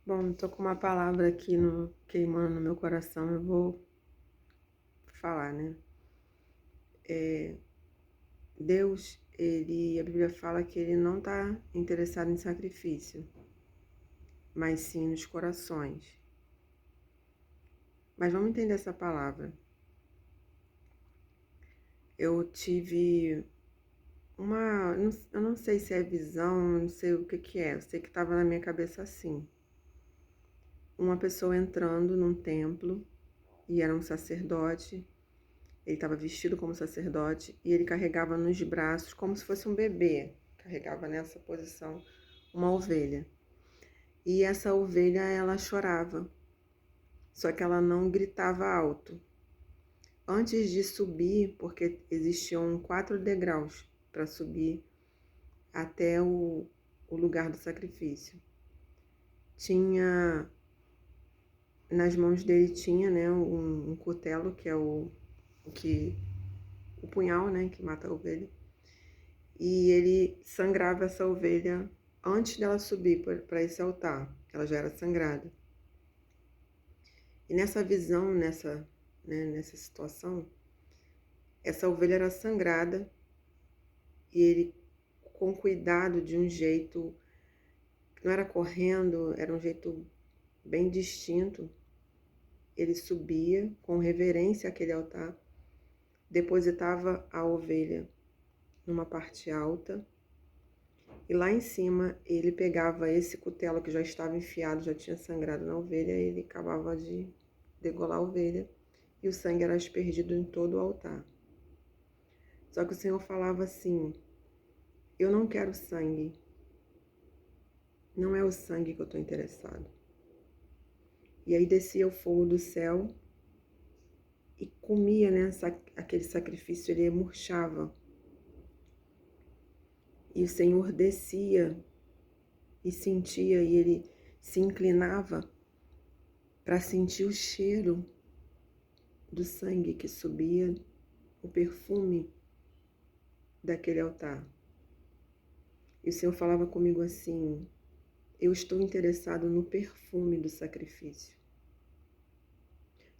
Bom, tô com uma palavra aqui queimando no meu coração, eu vou falar, né? Deus, a Bíblia fala que ele não tá interessado em sacrifício, mas sim nos corações. Mas vamos entender essa palavra. Eu tive eu não sei se é visão, não sei o que que é, eu sei que tava na minha cabeça assim. Uma pessoa entrando num templo e era um sacerdote. Ele estava vestido como sacerdote e ele carregava nos braços, como se fosse um bebê, carregava nessa posição uma ovelha. E essa ovelha, ela chorava, só que ela não gritava alto. Antes de subir, porque existiam 4 degraus para subir até o lugar do sacrifício. Tinha, nas mãos dele tinha, né, um cutelo, que é o punhal, né, que mata a ovelha. E ele sangrava essa ovelha antes dela subir para esse altar, ela já era sangrada. E nessa visão, nessa situação, essa ovelha era sangrada e ele, com cuidado, de um jeito que não era correndo, era um jeito bem distinto, ele subia com reverência àquele altar, depositava a ovelha numa parte alta. E lá em cima ele pegava esse cutelo que já estava enfiado, já tinha sangrado na ovelha, e ele acabava de degolar a ovelha e o sangue era aspergido em todo o altar. Só que o Senhor falava assim: eu não quero sangue, não é o sangue que eu estou interessado. E aí descia o fogo do céu e comia, né, aquele sacrifício, ele murchava. E o Senhor descia e sentia, e ele se inclinava para sentir o cheiro do sangue que subia, o perfume daquele altar. E o Senhor falava comigo assim: eu estou interessado no perfume do sacrifício.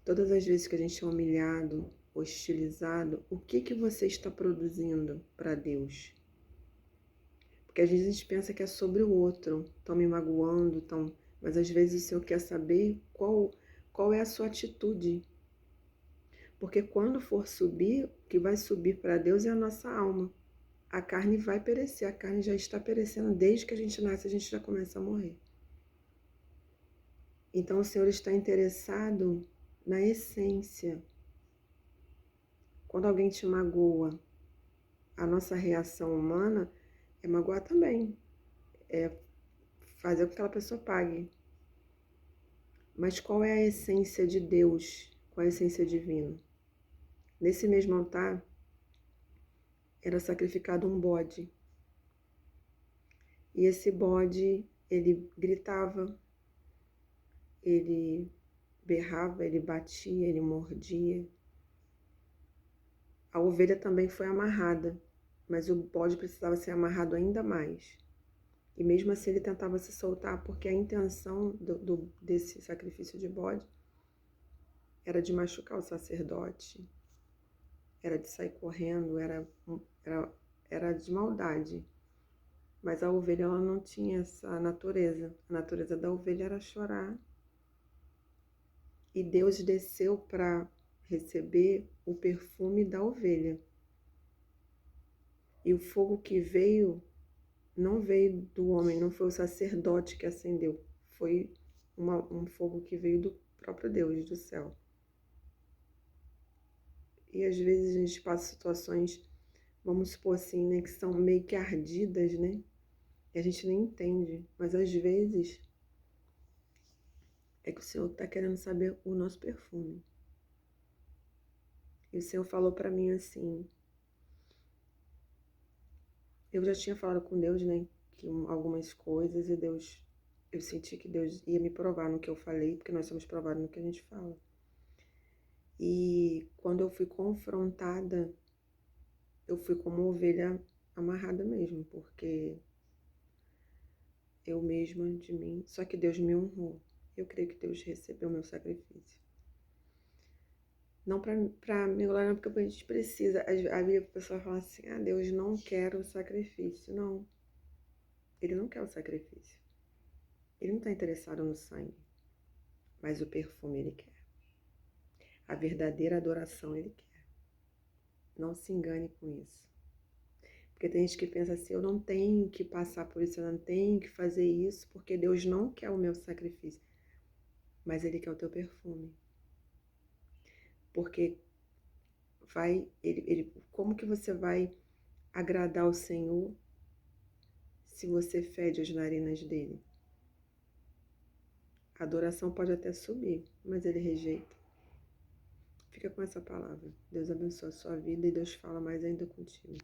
Todas as vezes que a gente é humilhado, hostilizado, o que você está produzindo para Deus? Porque às vezes a gente pensa que é sobre o outro, estão me magoando, mas às vezes o Senhor quer saber qual é a sua atitude. Porque quando for subir, o que vai subir para Deus é a nossa alma. A carne vai perecer, a carne já está perecendo desde que a gente nasce, a gente já começa a morrer. Então o Senhor está interessado na essência. Quando alguém te magoa, a nossa reação humana é magoar também, é fazer com que aquela pessoa pague. Mas qual é a essência de Deus? Qual é a essência divina? Nesse mesmo altar era sacrificado um bode. E esse bode, ele gritava, ele berrava, ele batia, ele mordia. A ovelha também foi amarrada, mas o bode precisava ser amarrado ainda mais. E mesmo assim ele tentava se soltar, porque a intenção desse sacrifício de bode era de machucar o sacerdote, era de sair correndo, era de maldade. Mas a ovelha, ela não tinha essa natureza. A natureza da ovelha era chorar. E Deus desceu para receber o perfume da ovelha. E o fogo que veio, não veio do homem, não foi o sacerdote que acendeu. Foi um fogo que veio do próprio Deus, do céu. E às vezes a gente passa situações, vamos supor assim, né, que são meio que ardidas, né? E a gente nem entende. Mas às vezes é que o Senhor está querendo saber o nosso perfume. E o Senhor falou para mim assim, eu já tinha falado com Deus, né, que algumas coisas, e eu senti que Deus ia me provar no que eu falei, porque nós somos provados no que a gente fala. E quando eu fui confrontada, eu fui como uma ovelha amarrada mesmo, porque eu mesma de mim, só que Deus me honrou. Eu creio que Deus recebeu meu sacrifício. Não para me gloriar, porque a gente precisa. A Bíblia, a pessoa fala assim, ah, Deus não quer o sacrifício. Não, Ele não quer o sacrifício. Ele não está interessado no sangue, mas o perfume Ele quer. A verdadeira adoração Ele quer. Não se engane com isso. Porque tem gente que pensa assim, eu não tenho que passar por isso, eu não tenho que fazer isso, porque Deus não quer o meu sacrifício. Mas Ele quer o teu perfume. Porque como que você vai agradar o Senhor se você fede as narinas dele? A adoração pode até subir, mas ele rejeita. Fica com essa palavra. Deus abençoe a sua vida e Deus fala mais ainda contigo.